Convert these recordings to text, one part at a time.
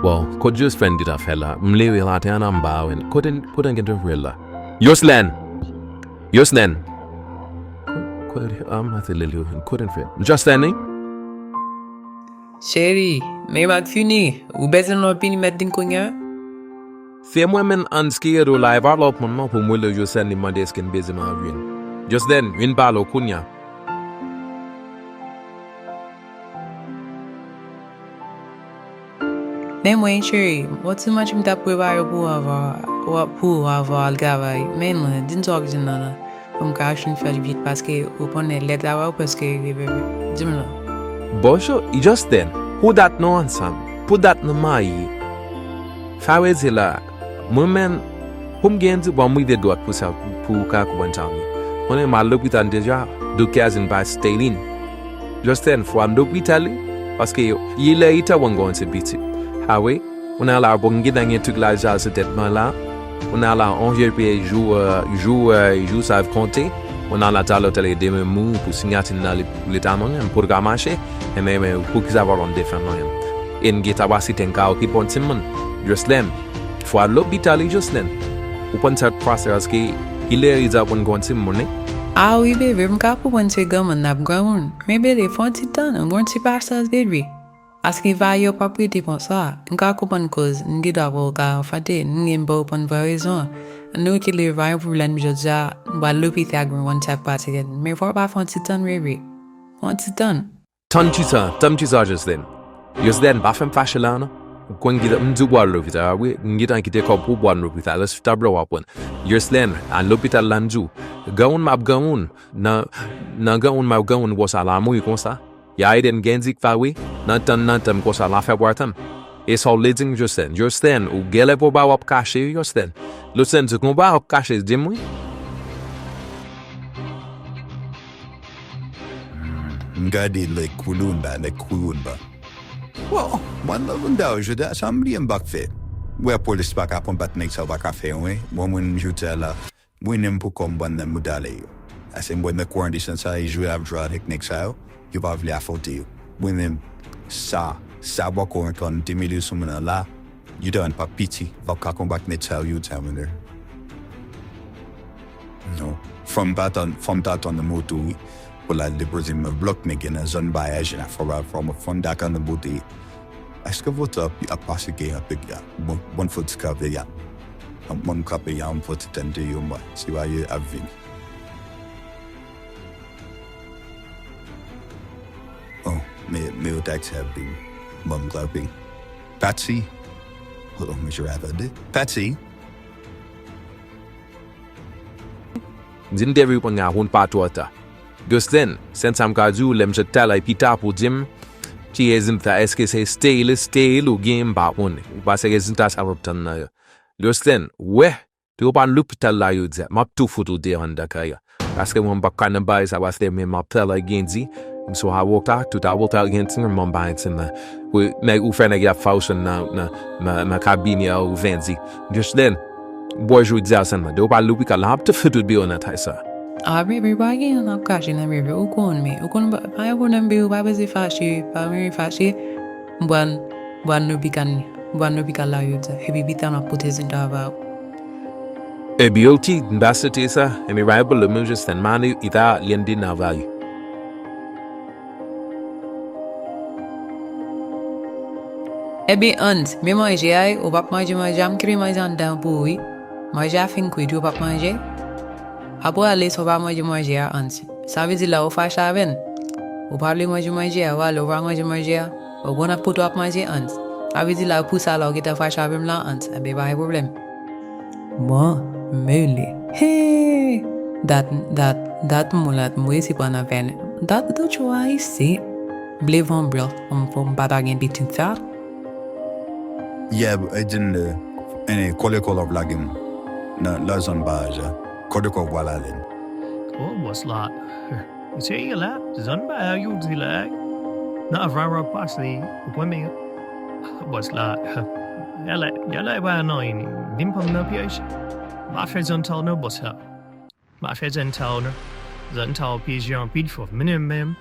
Well, could just friend it a fella. Mlewi late an ambao and couldn't get a rilla. Yoslen. I think Lily couldn't fit. Just standing. Sherry, may mat funi. U better not be medding kunya. Fem women unscared or live all up on whom will you send him my desk and busy my ring. Just then, win balo kunya. Then when Sherry, what too much with that poor what poor of Algava, mainland, didn't talk to none. From crashing for the beat basket, open a letter out basket, Jimla. Bosho, just then, who that no answer? Put that no mai. Fawezilla, women, whom gains one with the dot puts out Puka Kubantangi. When I look with Andeja, do cares in by Stalin. Just then, for a look with Ali, Paske, ye later one going to beat it. Hawe, on a la bongidang to glass at Mala, on a la Angers joue savent compter, on a la talotel de mou pour signaler l'étamon et pour gamacher, et même pour qu'ils avoir un défendant. In Getawasit and Kao keep on Simon, just them. For l'hôpital, just then. Open that process, il is up on going Simon. Ah, we be very careful when they go and nap grown. Maybe they found it done and weren't pass as did we. Asking value property for sa, and Kakupan cause, and get up all car for day, and bow upon very zone. And no kill rival Lenjoja, while Lupi Thagrin one tap part again. May for about once it done, Riri. Once it done. Tumchisa just then. Just then, Baffin Fashalana. Going get them to water with her, we get a kit of one with Alice Tabro up one. Just then, and Lupita Lanju. Gown map gown. Na gown map gown was Alamu Consa. Ya didn't Genzik Fawi. Natam was a laugh at Wartam. It's all leading just then, who Gelepo bow up cash, just then. Listen to go up cash is dimly. Gadi like Kulunba. Well, one love and down, je dis, somebody in backfit. Where police back up on bat makes our cafe away. Woman, you tell her, winning pour comme one them mudale. I say, when the quarantine size, you have draw next out, you have laugh out to you. When them sa walk on 10 million summon la, you don't have pity, but come back and tell you, tell me there. No, from that on the motor. Well, I liberty me block making a zone by agent from a fund that on the booty. I scored up a pass again a big 1 foot scover ya. And 1 cup of yam put it into you, but see why you have been. Oh, me attacks have been mum clapping. Patsy, hold on, Mr. Rabbit. Patsy. Didn't everyone have one part water? Just then, since I'm going to let me tell I pita pour Jim, she isn't the SK stale or game about one. But I isn't that Arabton. Just then, where to open Lupital la that map 2 foot dear on the kaya. Ask one back kind of buys I was there, me map tell against and so I walked out to double out against her mom binds and we make ufena get fausen na cabine or fancy. Just then, boys would just send my dope. I look a lap to fit would be on that high. Everybody and I'm catching a river. Ukon me. Ukon, I wouldn't be why was it fashy, very fashy. One no began loud. He be done up put his in about. A beauty, Bassatesa, and a rival emerges and manu ita lendi na value. Ebi aunt, me my jay, or back my jam cream my down boy. My jaffing quid you back my jay. Abo alis over my jumagia aunt. Savage la of Fashaven. O probably my jumagia, while over my jumagia, or gonna put up my aunt. Savage la pusala get a Fashavim la aunt, and be by problem. Mo, merely. Hey, that mulat muisipana ven. That don't you I see. Believe on brill, from bad again between that. Yeah, but I didn't any color of lagging. No, Lazon Baja. Kodako Walalin. Oh, what's that? You say a lot, Zunba, you do lag. Not a rara parsley, women. What's that? Yalla by 9, Dimpum no piece. Mafres until no bus up. Mafres and town, Zuntal pigeon beautiful minimum.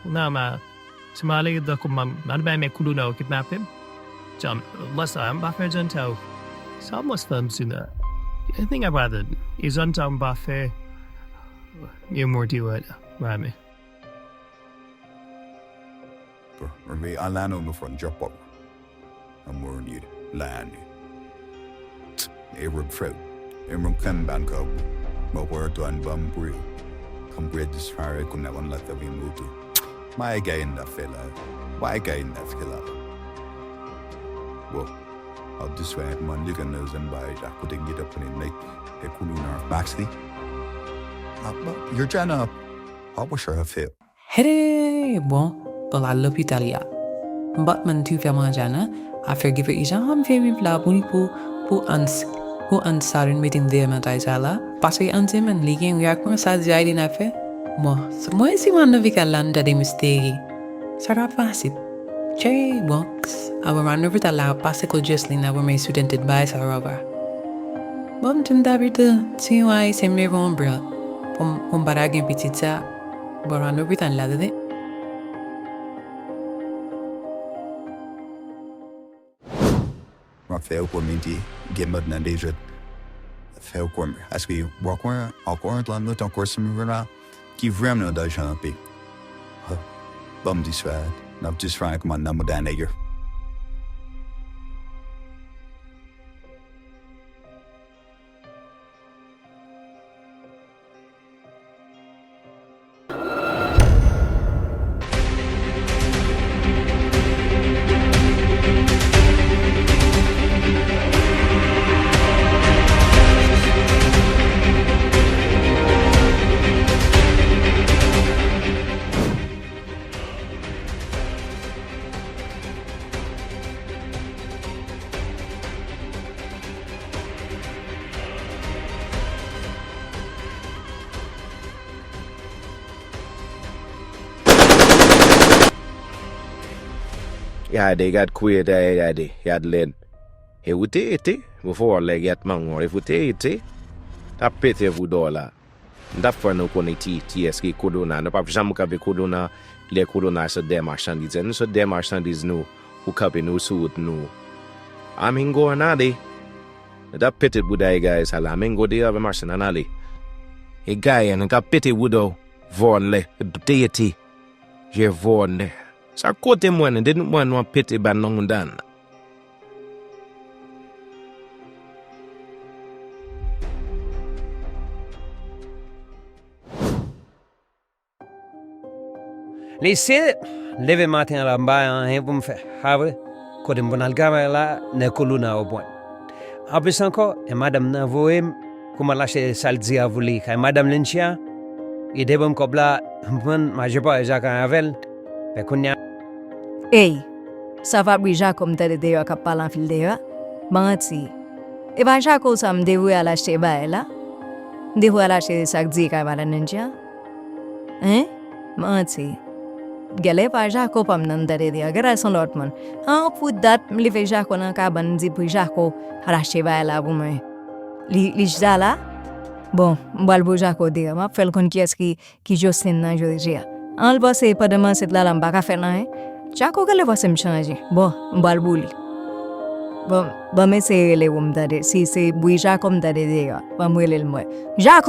Now, ma, Somali, the man by me could know kidnap him. jump. Let's say I'm back in town. So much fun soon that. I think I'd rather is on town buffet. You more do it, Rami. Rami Alano no front drop up. I'm more need land. Arab fruit. Arab can ban go. But word to unbum brew. Come bread this fire could never let the wind move to. My guy in that fella. Why guy in that fella? Well, I'll just say man, you can know them by I couldn't get up in the night. A cooler Maxley. You're trying to. How was your feel? Hey, bon, balalo pitalia. But man tu fema jana, I forgive it is I'm very blabuni who answerin meeting them at Isala. Passay antim and leaking react more sad in affair. Mo, so mo si man of Vicalanda de mistake. Sarah Fasit. Cherry box. Our run over the lab, Pasical Jocelyn, our may student advice her over. Bom tim dabita, see why same me wrong, bro. Baragin pitita, but run over and ladder it. Rafael Comenti, Gimad Nandejat. Fail Cormer. As we walk on, I'll go on to the course of Murra. Give Remno da Jampi. Bum this fad. Not just Frank Man Namudan Egger. Ja, they got queer there, they had lead. He would take it before leg yet mango. If we take it, that pity of $1. That for no quantity TSK Kodona, the Papajamuka be Kodona, Le Kodona, so them marchandises, and so them marchandises no, who cup in no suit no. I'm in go anade. That pity would I guys, I'm go there of a martian anale. A guy and got pity widow, Von le, deity. Je Von there. So I caught him when I didn't want no pity by long done. Lise, leve matin à la mbaye en vous me fait have kodem bonal gamela ne koluna au point. Après encore et madame Navoem kuma lâché saldi à vouli et madame Lynch et debom kobla bon ma je pas Jacques Avel pe kunya. Ei, ça va brija comme t'as de à kapal en fil de Manti. E va Jacques sam devu à lâcher baila. Devu à lâcher sac di ka mala ninja. Hein? Manti. Gale pa Jacques pam nan dare de agar son lotman. Ah pour dat live Jacques na ka ban di pour Jacques lâcher baila bu me. Li jala. Bon, balbo Jacques de ma fel kon qui Justin na jodia. Al bosse pas demain cette la lamba ka faire na Jacques gale va sem changer. Bon, balbuli. Bon, mais c'est les dare si c'est buija comme dare de va muele le moi. Jacques.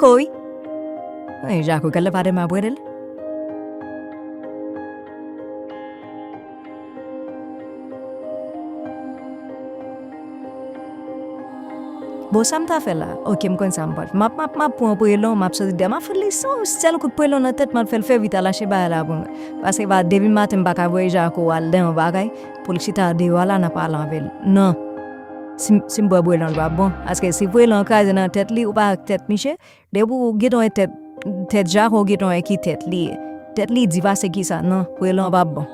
Oui. Jacques gale va de ma buedel. Bo samta fela okim kon sampat map pour elon map so de ma feli so sel ko pelo na tête mal fel fe vita la cheba la bon parce que va devi matin baka voyager ko al den bagay polichita de wala na pa l'envel non sim bo elon ba bon parce que si vous elon ka na tête li ou pas tête miche de bu gidon tête jaro gidon ki tête li diva se ki ça non pour elon ba bon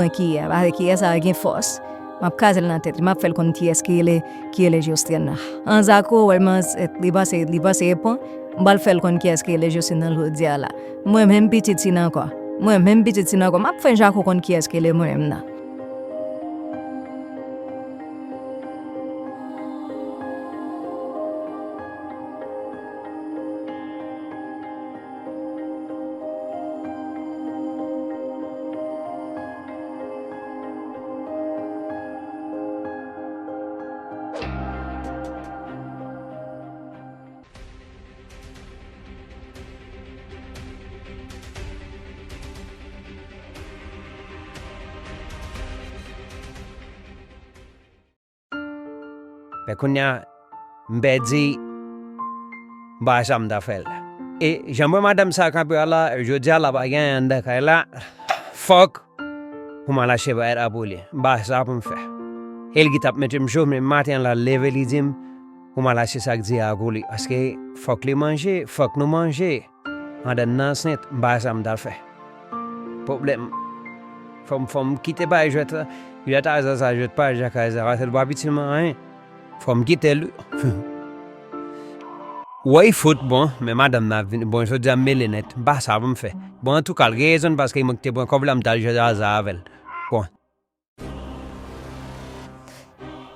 ki ba ki ça gen force map kazel na tête map fel kon ties ki ele Justin en zako vraiment liba se pon bal fel kon ties ki ele Justin lo diala moi même petit tina quoi map fen jako kon ties ki ele moi na Pekunya mbedzi basam da fel. E jambo madam sa kapela jojala baganda kaila fuck humala sheba era abuli basapum fe. Helgitap metem jomne matin la levelizim humala shisak dia aguli aske fuck li manger fuck no manger. Ada nasnet basam da fe. Problem from quitter ba jeta jeta za jet pas jaka za ratel babitima hein. From quitter Way foot bon, mais madame n'a bon je dis melinet, bas ça me fait. Bon tout cas raison parce qu'il manque bon problème d'âge azavel. Bon.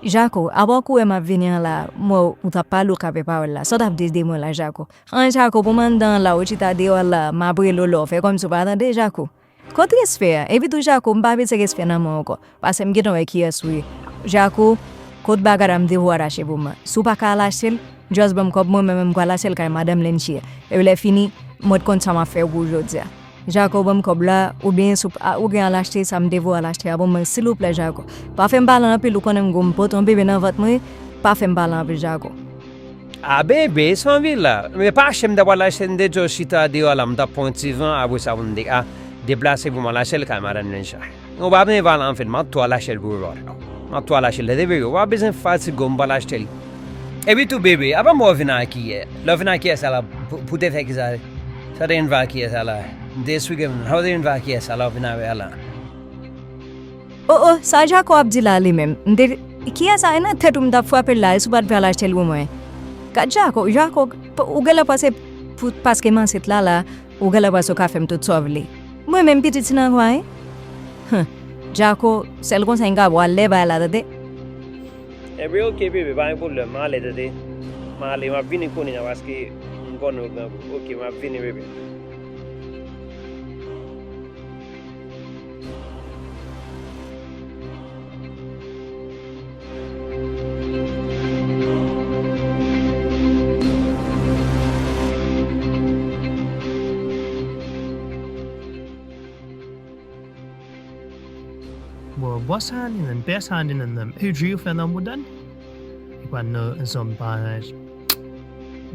Jaco, aboku ema venir la mo utapalo kapepa la. So tap des demo la Jaco. En Jaco pour mandan la ochita de wala mabri lolo fait comme ça pas de Jaco. Kote sfera, evitu Jaco mbabe se sfera na moko. Parce me gito ekia sui. Jaco, kot bagaram de wara chebuma. Supa kala sel Jos bam kob mo même quoi la celle kay madame Lynch. Et il est fini mode compte ça m'a fait aujourd'hui. Jacob bam kob là ou bien ou bien l'acheter ça me devo à l'acheter bon s'il vous plaît Jacob. Pas faire balan un peu lu konem gom pot tomber dans votre main, pas faire balan avec Jacob. Ah bébé, sans villa. Mais pas chem de wala chen de Joshita de wala mda pontivan à vous savonde a déplacer pour la celle kay madame Lynch. On va bien valan fait ma toi la celle pour voir. Ma toi la celle de bébé, on va besoin faire gom bala acheter. Ebitu bébé, aba mo vina aqui é. Lo vina aqui é sala pude fe kizare. Sa de inva aqui é sala. This week how de inva aqui é sala vina ela. Oh, sa Jacob Abdilali mem. De kia sa na thetum da fwa per la subat bala chelu mo. Ka Jacob ugala pase put pas que man sit la ugala paso kafem tout sovli. Mo mem pititina hwai. Jacob sel kon senga walle bala de. Every okay baby, vai pulle male de. Male ma vini kuni na waski ngono okay ma vini baby. What's happening and best happening in them? Who drew for them then? Iban no some banners.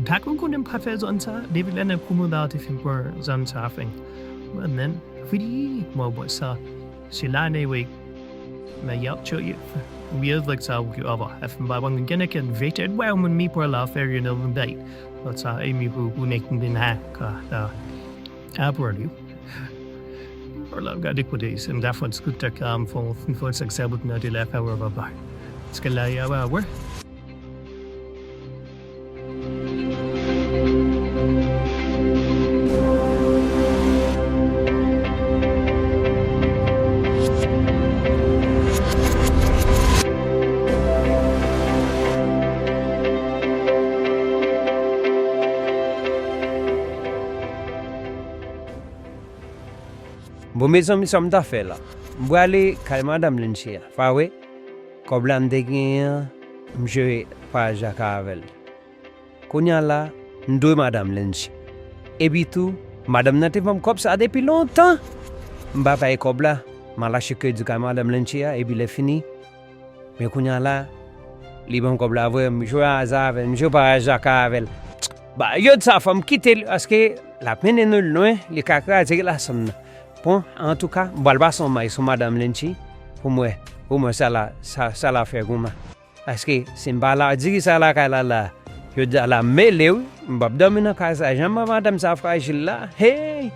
Takun kunim cafes on sa, David Lennon kumudati for some surfing. And then, really, more what's sa, Silane week, my yap cho you. We have like sa you over. If by one genic and rated well when me per la fair you know date. But sa Amy who making the hack, you. Or love got equities, and that one's good to come for successful not left hour of a bar. Skalaya hour. Bumizom da fela. Bwali kay madame Lynch. Fawe koblan degin mje pa jakavel. Kunyala ndoi madame Lynch. Ebitu madame native cops a depuis longtemps. Mbapa e kobla malashi que du kay madame Lynch e bi le fini. Mais kunyala libam kobla vo mje azavel mje pa jakavel. Ba yod sa fam kitel aske la peine nul no li kaka la somna. Bon, en tout cas, balba son mai sur madame Lynch pour moi ça la fait gouma. Parce que simbala digi ça la kala la. Yo de la melew, mbab domina kaza jamais madame ça fragile là. Hey.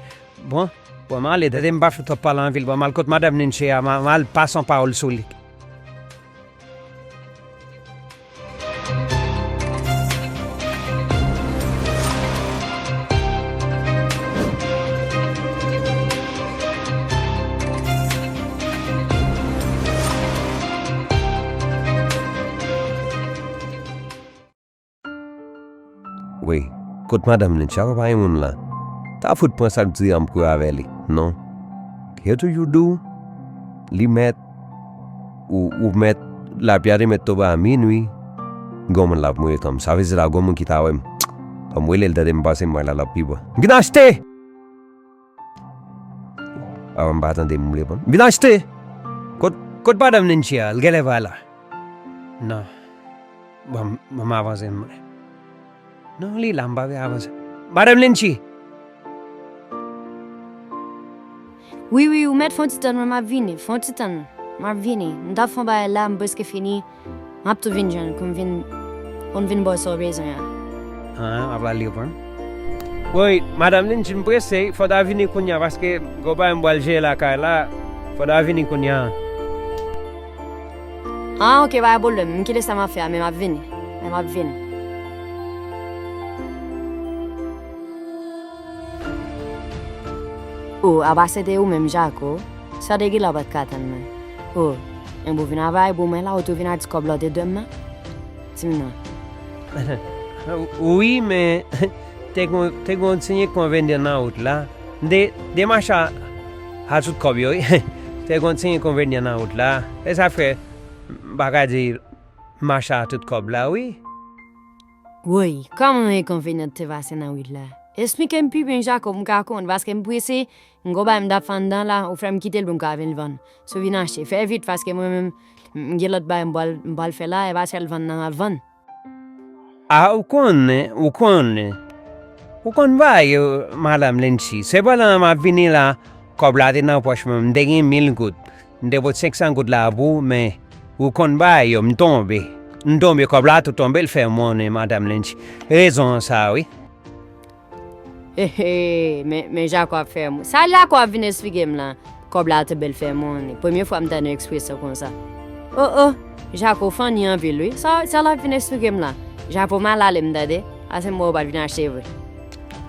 Bon, mal de dem baf to parler en ville, mal côté madame Lynch mal pas son parole souli. Oui, quand madame Lynch a pas eu là, t'as foutu point ça dire am quoi avec lui, non? Qu'est-ce que you do? Li met ou met la pierre met toba à minuit, gomme la mouille comme ça veut dire la gomme qui t'a ouais, comme elle de dem passer moi la piba. Gnaste! Ah, on va attendre mouille bon. Gnaste! Quand madame Lynch a, elle gale voilà. Non. m'avancer. Non, li lamba ve avancer. Madame Lynch. Oui, ou met fontitan ma vini, fontitan. Ma vini, ndaf fon ba la mbuske fini. Map to vinjan, on vin boy so raison ya. Avla liopon. Oui, Madame Lynch m'presse, faudra venir kounya parce que go ba m'boalger la kala, faudra venir kounya. Ok, ba problème, m'ki laisse ma faire, mais m'a vini. Oh, abase de ou même Jaco, ça de gila bat katan me. Oh, en bo vina vai bo me la auto vina discoblo de demain. Timna. Oui, mais te conseiller qu'on vende na out là. De macha ha tout kobyo. Te conseiller qu'on vende na out là. Et ça fait bagage macha tout kob là, oui. Oui, comment est convenient te va na oui là. Explique un peu bien Jaco m'ka kon parce que m'puisse ngoba m'da fandan là ou frère quitter le bon ka van. So vina che fait vite parce que moi même m'gelot ba m'bal fait là et va sel van na van. Ou kon vai, Madame Lynch. C'est pas là ma vini là, coblade na poche même dengue 1000 good. Ndebo 500 good là bu, mais ou kon vai m'tombe coblade tombe le fait mon Madame Lynch. Raison ça oui. Mais j'ai quoi faire moi. Ça là quoi venir expliquer là. Coblade belle fait mon. Première fois m'tane express comme ça. Oh, j'ai quoi fan ni en ville lui. Ça là venir expliquer là. J'ai pas mal à l'emdade. À ce moment venir acheter.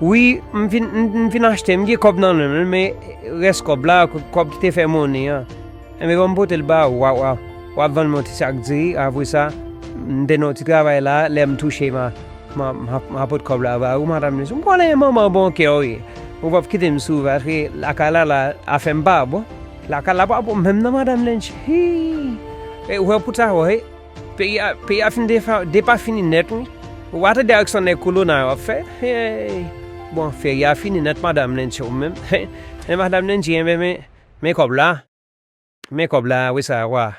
Oui, m'vin acheter m'gi cob non mais reste cob là cob qui te fait mon hein. Mais bon potel ba wa van monter chaque jour après ça de notre travail là l'aime toucher ma pot cob là ba ou madame nous bon les maman bon que oui on va quitter me souvent la kala la a fait ba bon la kala ba bon même madame Lynch et ou pour ça ouais pays a fin de pas fini net What a direction ne kuluna fait bon fait ya fini net madame Lynch même et madame Lynch mais comme là oui ça wa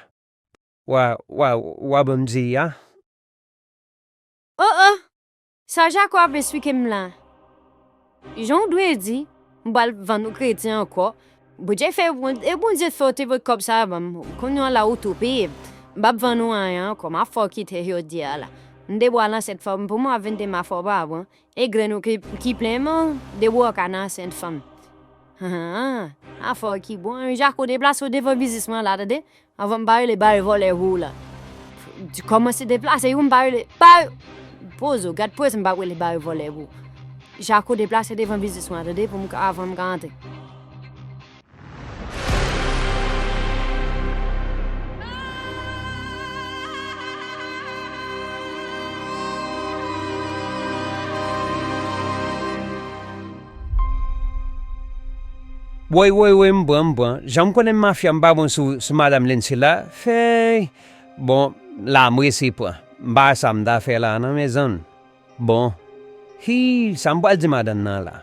bomzi ya Oh, ça j'ai quoi expliquer là. Jean doit dire m'bal vendre chrétien encore. Budget fait bon Dieu fait votre comme ça qu'on a la utopie. Bab vendre rien comme a faut quitter yo dia là. De boire cette femme pour moi vendre ma foba bon et greno qui pleinement de boire cana cette femme. A faut qui bon Jacques déplace au devant businessman là dedans avant bailler les bails voler là. Tu commences à déplacer un bail pose gade pose m'ba les bails voler vous. Jacques déplace devant businessman dedans pour me avant me ganter. Oui, bon. J'aime connaître ma fille bon sur Madame Lynch là. Fait bon, la moi c'est pas. Bah ça me da fait là dans maison. Bon. Sambal di Madame là.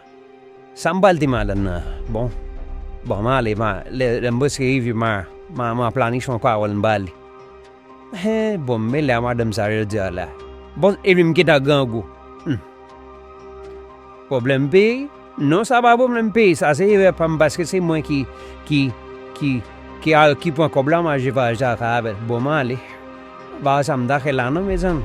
Bon. Bon, le mbos que ma planification quoi on bali. Bon, mais la Madame ça dire là. Bon, et me quitte à gango. Problème B. Non, ça va pas me payer. Ça c'est parce que c'est moi qui prend comme là, moi je vais avec bon mal. Bah ça me donne là non maison.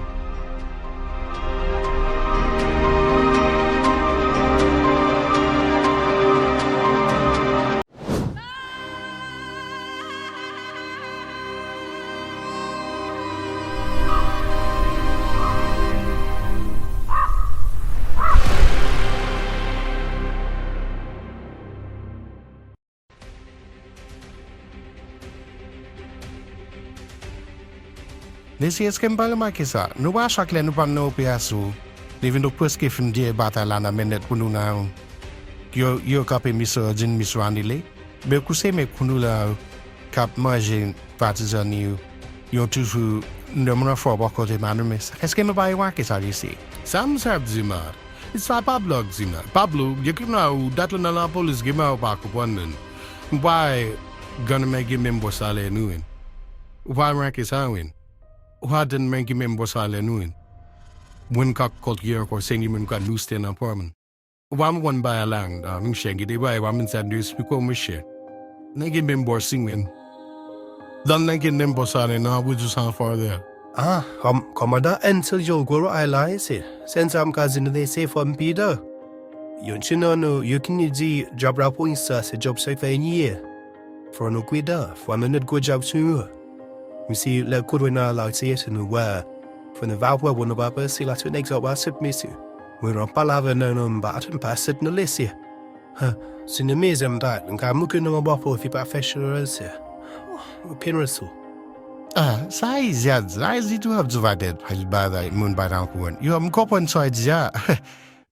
Nesse esquema mais que ça, não acha que não pode não peço, devendo depois que fim de batalha na menet quando não, eu capei miso jin miso anile, bem que se me quando lá cap margem partizanio, eu toujours não me for beaucoup de manumes, esquema vai o que ça disse. Sam sabe zimar, isso Pablo zimar. Pablo, eu que não datla na la police gema o baco quando, vai gonna make him membosale nuin, vai rank is hawin. Waden mengi membo sale nuin. When ka kot year ko sengi mun ka luste na porman. Wam one by a lang, ming shengi de by wam in news biko mishe. Nagi membo singing. Dan nagi membo sale na wuju san for there. Komada entil yo goro ai lai se. Sense am kazin de se from Peter. Yun chino you can di job rapo insa se job se fe ni. For no guida, for a minute go job soon. We see le kurwina la se no wa. For the valve one of our see la to next up was miss you. We're on palava no but and pass it no lissy. Cinemism that and come looking on a bottle if you professional as Pinrasu. Size yad, size to have divided, has by the moon by down one. You have coupon sides, yeah.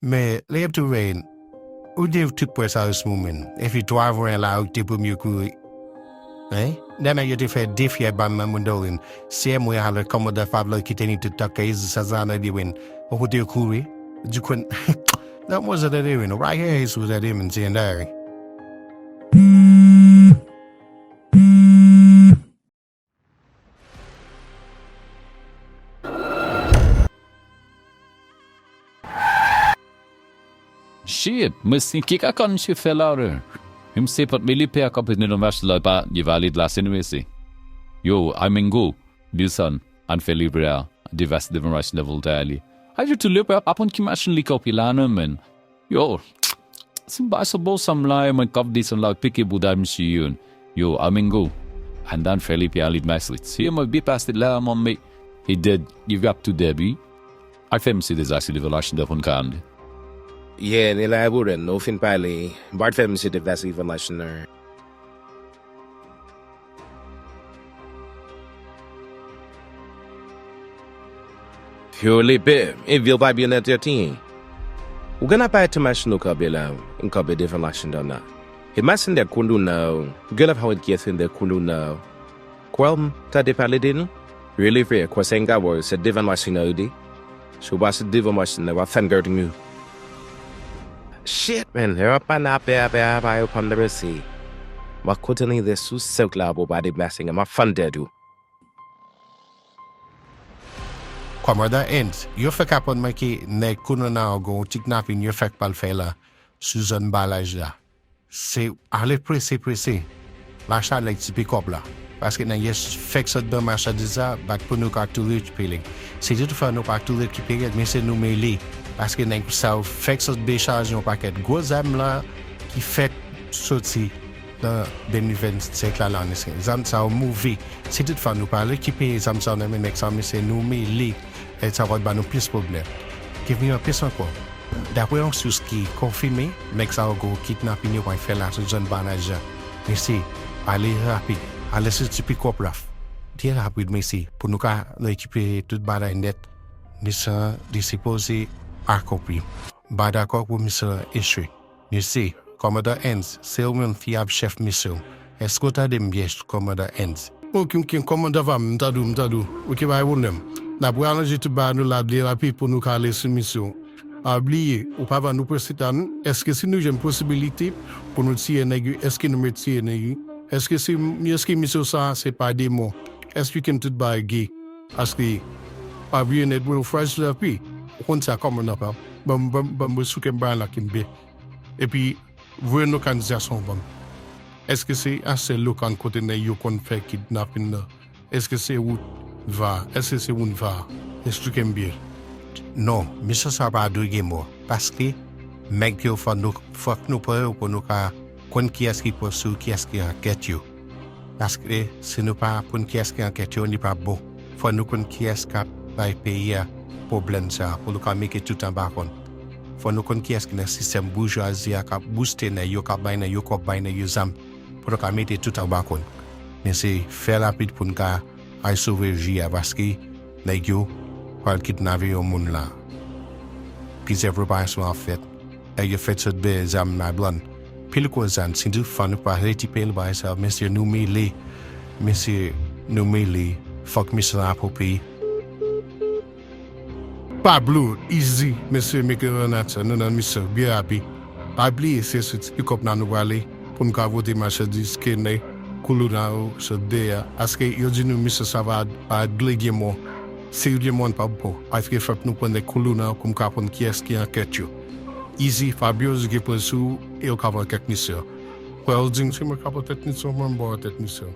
May leave to rain. Would you took press house movement if you drive or allow Tipu Muku? Eh? Then I get if a diffia by Mamundolin. Same way I had come with the Fablo Kitani to tuck is Sazana di win. Or would you cool? You couldn't. That wasn't a doing. Right here is with that image and diary. Shit, mesti kika kan si felare. Him sepat milipe akap ni nomas laba ni valid la senwesi. Yo, Amingo, Dilson, and Felibra, divas divine level daily. I do to look up upon Kimashin Likopilana, man. Yo, some bicycle some lie my cup this and like picky Budam Shiyun. Yo, Amingo, and then Felipe Alid Maslits. Here might be past the lamb on me. He did give up to Debbie. I fancy this actually the last upon Candy. Yeah, nila buren no fin pali. Bart fem si de vasi van lashner. Purely bit, it will buy be net 13. We're gonna buy to mash no kabila, and kabe different lashing done that. It must in their kundu now. Girl of how it gets in their kundu now. Qualm, ta de paladin. Really fair, Kwasenga was a different lashing odi. So was a different lashing that was fangirting you. Shit, man, they're up and up there by upon the receipt. What couldn't this so silk labo by the blessing and my fun there do? Commander ends. You fek upon my key, ne kuno now go tignap in your fek palfela, Susan Balaja. Say, ale pressé. Lasha like to pick up la. Parce que na yes, fek sa de marcha disa, back punu cartouche peeling. C'est tout faire no cartouche qui paye, mais c'est nous mêlé. Parce que nous savons faire ce décharge un paquet de gros âmes là qui fait sortir dans 2025 là l'année. Zam ça a mouvé. C'est tout faire nous parler qui paye zam ça on mais ça mais c'est nous mêlé et ça va nous plus problème. Give me a piece encore. D'après on sous qui confirmé mais ça go kidnapping you va faire la zone banage. Mais c'est aller rapide. Aller sur tu pick up raf. Dire rapide mais c'est pour nous ca l'équiper toute barre net. Ni ça disposer à copie. By the cock with Mr. Issue. You see, Commodore ends, Salmon Fiab Chef Missile. Escota dem yes, Commodore ends. Kim Commodore Vam, Tadu. Okay, I won them. Na buana jitu ba no la de la people no kale mission. Oublier, ou pas va nous précitan, est-ce que c'est nous une possibilité pour nous tirer négu, est-ce que nous métier négu, est-ce que mission ça c'est pas des mots, est-ce que tout ba gay, est-ce que pas bien net will fresh la pi. On s'est comme on a pas, bam, souke la kimbe. Et puis, vous une organisation bam. Est-ce que c'est assez local côté ne yo kon fait kidnapping là? Est-ce que c'est où va? Est-ce que c'est où va? Est-ce que kimbe? Non, Mr. Sabado Gemo, parce que mec yo fa nous fuck nous pour nous ka kon qui est-ce qui poursuit qui est-ce qui enquête yo. Parce que c'est nous pas pour qui est-ce qui enquête yo ni pas bon. Faut nous kon qui est-ce qui va payer problème ça pour nous make tout en bas kon. Faut nous kon qui est-ce qui le système bourgeoisie a booster na yo ka baina yo zam pour nous mettre tout en bas kon. Mais c'est faire rapide pour nous ka ay sauver vie parce que na yo par kidnapper au monde là. Puis everybody soit en fait. Et il fait ce de zam na blanc. Puis le causan c'est du fun pas rétiper le bail ça monsieur nous mêler. Fuck Mr. Apple. Pablo, easy, monsieur Mickey-Renata, non, monsieur, bien happy. Pablo, c'est ce pick up dans nous aller pour nous voter marchandise qui n'est coulé dans ce dé. Est-ce que yo dit nous, monsieur, ça va pas déléguer moi Seriement pas beau. Parce que frappe nous prendre coluna comme capon qui est qui enquête. Easy Fabio qui peut sous et au capon technicien. Well, ding c'est mon capon technicien, mon bon technicien.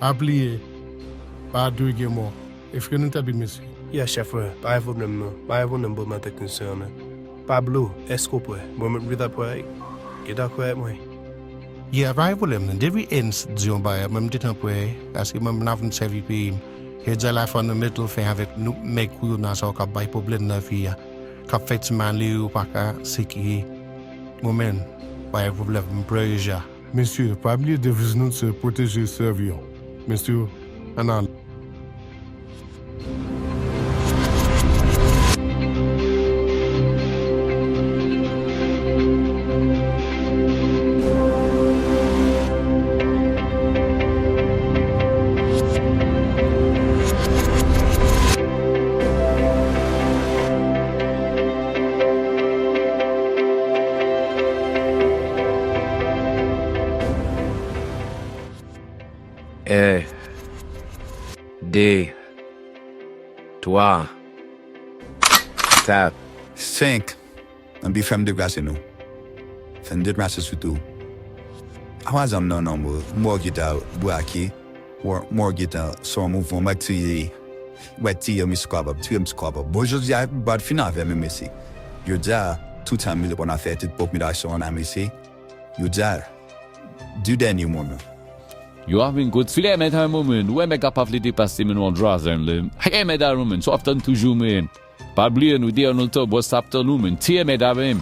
Oubliez pas deux guillemets. Est-ce que nous t'as bien ici? Ja, chef, bij vonden bij mijn technicien. Pablo, escope, moment rida poi. Gida kwe moi. Ja, wij willen de we eens doen bij mijn dit op wij. Als ik mijn naam servi bij. Het zal van de middel van het nu make goed na zo kan bij problemen via. Kan vet man liu pakka siki. Moment. Bij problemen breja. Monsieur, pas oublier de vous se protéger serviant. Monsieur, anan. Deux, trois, quatre, 5. En bi fem de grâce nous. Fem de grâce surtout. Awazam non more gita buaki or more gita so move from back to ye. Wetti mi squab up, tu squab up. Bojo ya bad fina ve me messi. You ja 2 times on a fait pop me da so on amisi. You ja do that new moment. You have been good. Filet met un moment. Ouais, mais capable de passer mais on draws un le. Hey, mais da moment. So often toujours men. Pas oublier nous dire nous to boss after nous men. Tie mais da même.